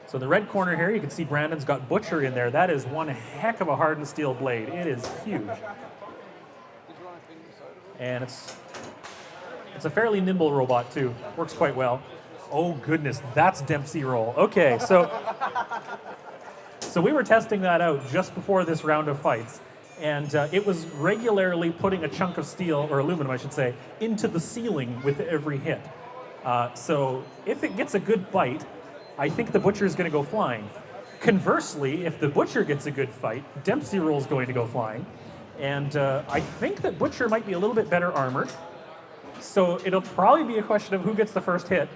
So in the red corner here, you can see Brandon's got Butcher in there. That is one heck of a hardened steel blade. It is huge. And it's a fairly nimble robot too. Works quite well. Oh goodness, that's Dempsey Roll. Okay, so we were testing that out just before this round of fights. And it was regularly putting a chunk of steel, or aluminum I should say, into the ceiling with every hit. So if it gets a good bite, I think the Butcher is going to go flying. Conversely, if the Butcher gets a good fight, Dempsey Roll is going to go flying. And I think that Butcher might be a little bit better armored. So it'll probably be a question of who gets the first hit.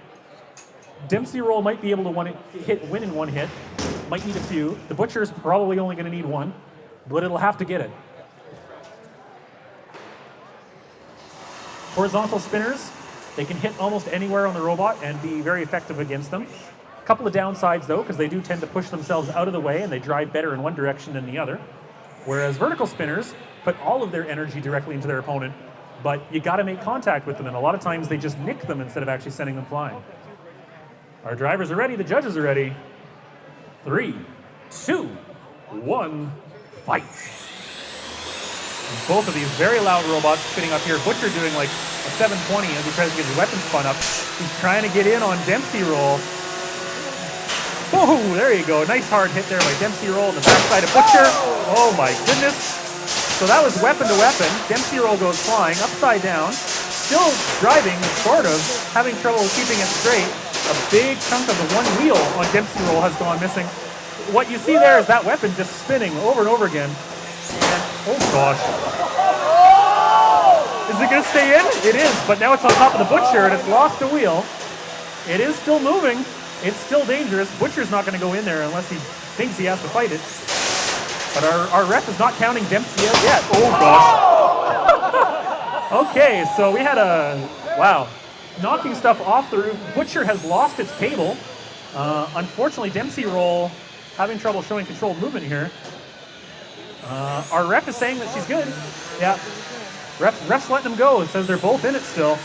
Dempsey Roll might be able to win in one hit. Might need a few. The Butcher is probably only going to need one, but it'll have to get it. Horizontal spinners, they can hit almost anywhere on the robot and be very effective against them. A couple of downsides though, because they do tend to push themselves out of the way and they drive better in one direction than the other. Whereas vertical spinners put all of their energy directly into their opponent, but you got to make contact with them, and a lot of times they just nick them instead of actually sending them flying. Our drivers are ready, the judges are ready. 3, 2, 1, fight. And both of these very loud robots spinning up here. Butcher doing like a 720 as he tries to get his weapon spun up. He's trying to get in on Dempsey Roll. Oh, there you go. Nice hard hit there by Dempsey Roll on the backside of Butcher. Oh my goodness. So that was weapon to weapon. Dempsey Roll goes flying upside down. Still driving, sort of, having trouble keeping it straight. A big chunk of the one wheel on Dempsey Roll has gone missing. What you see there is that weapon just spinning over and over again. And, oh gosh. Is it going to stay in? It is, but now it's on top of the Butcher and it's lost a wheel. It is still moving. It's still dangerous. Butcher's not going to go in there unless he thinks he has to fight it. But our ref is not counting Dempsey out yet. Oh gosh. Okay, so we had wow. Knocking stuff off the roof. Butcher has lost its cable. Unfortunately, Dempsey Roll having trouble showing controlled movement here. Our ref is saying that she's good. Yeah. Ref's letting them go. It says they're both in it still.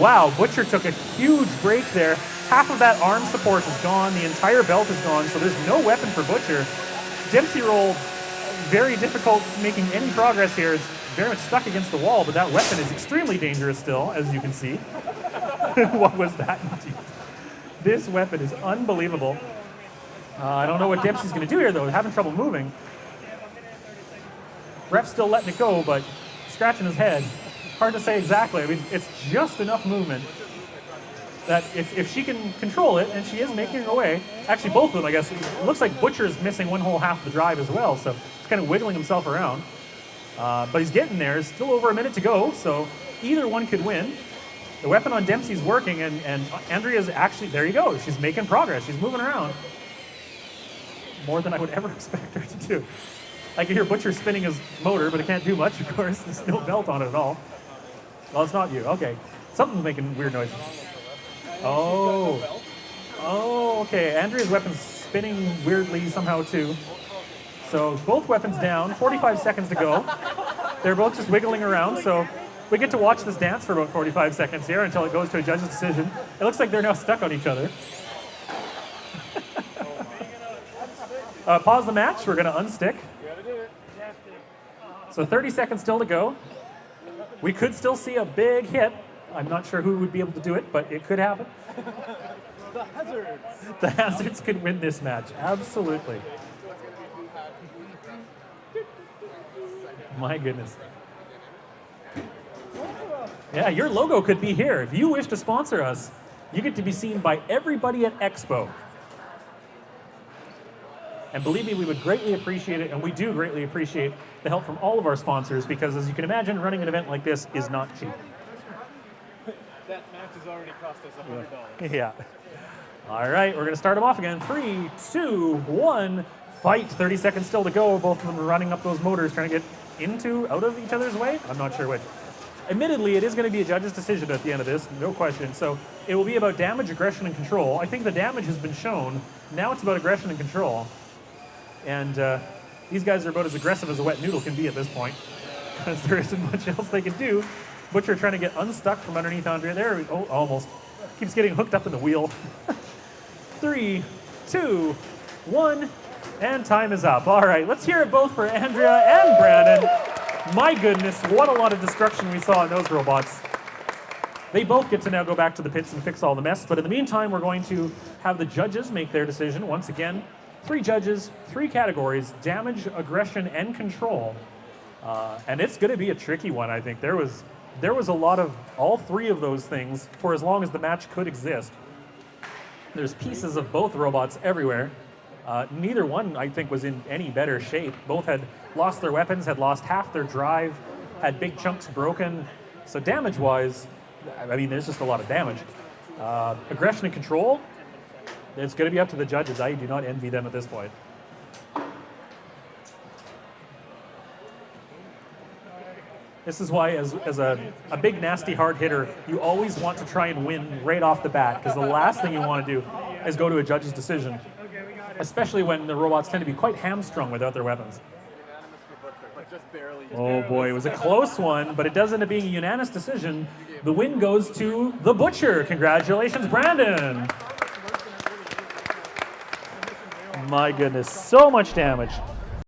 Wow, Butcher took a huge break there. Half of that arm support is gone. The entire belt is gone, so there's no weapon for Butcher. Dempsey Roll, very difficult making any progress here. It's very much stuck against the wall, but that weapon is extremely dangerous still, as you can see. What was that indeed? This weapon is unbelievable. I don't know what Dempsey's going to do here, though. Having trouble moving. Ref's still letting it go, but scratching his head. Hard to say exactly. I mean, it's just enough movement that if she can control it, and she is making her way, actually both of them, I guess, it looks like Butcher's missing one whole half of the drive as well, so he's kind of wiggling himself around. But he's getting there. There's still over a minute to go, so either one could win. The weapon on Dempsey's working, and Andrea's actually, there you go, she's making progress. She's moving around. More than I would ever expect her to do. I can hear Butcher spinning his motor, but it can't do much, of course. There's no belt on it at all. Well, it's not you. Okay. Something's making weird noises. Oh, okay. Andrea's weapon's spinning weirdly somehow, too. So both weapons down, 45 seconds to go. They're both just wiggling around, so we get to watch this dance for about 45 seconds here until it goes to a judge's decision. It looks like they're now stuck on each other. Pause the match. We're going to unstick. So 30 seconds still to go. We could still see a big hit. I'm not sure who would be able to do it, but it could happen. The Hazards. The Hazards could win this match. Absolutely. My goodness. Yeah, your logo could be here. If you wish to sponsor us, you get to be seen by everybody at Expo. And believe me, we would greatly appreciate it, and we do greatly appreciate the help from all of our sponsors, because as you can imagine, running an event like this is not cheap. That match has already cost us $100. Yeah. All right, we're going to start them off again. 3, 2, 1, fight. 30 seconds still to go. Both of them are running up those motors, trying to get out of each other's way. I'm not sure which. Admittedly, it is going to be a judge's decision at the end of this, no question. So it will be about damage, aggression, and control. I think the damage has been shown. Now it's about aggression and control. And these guys are about as aggressive as a wet noodle can be at this point, because there isn't much else they can do. Butcher trying to get unstuck from underneath Andrea. There, oh, almost. Keeps getting hooked up in the wheel. 3, 2, 1, and time is up. All right, let's hear it both for Andrea and Brandon. My goodness, what a lot of destruction we saw in those robots. They both get to now go back to the pits and fix all the mess, but in the meantime, we're going to have the judges make their decision. Once again, 3 judges, 3 categories, damage, aggression, and control. And it's going to be a tricky one, I think. There was a lot of all 3 of those things for as long as the match could exist. There's pieces of both robots everywhere. Neither one, I think, was in any better shape. Both had lost their weapons, had lost half their drive, had big chunks broken. So damage-wise, I mean, there's just a lot of damage. Aggression and control, it's going to be up to the judges. I do not envy them at this point. This is why, as a big, nasty, hard hitter, you always want to try and win right off the bat, because the last thing you want to do is go to a judge's decision, especially when the robots tend to be quite hamstrung without their weapons. Oh boy, it was a close one, but it does end up being a unanimous decision. The win goes to the Butcher. Congratulations, Brandon. My goodness, so much damage.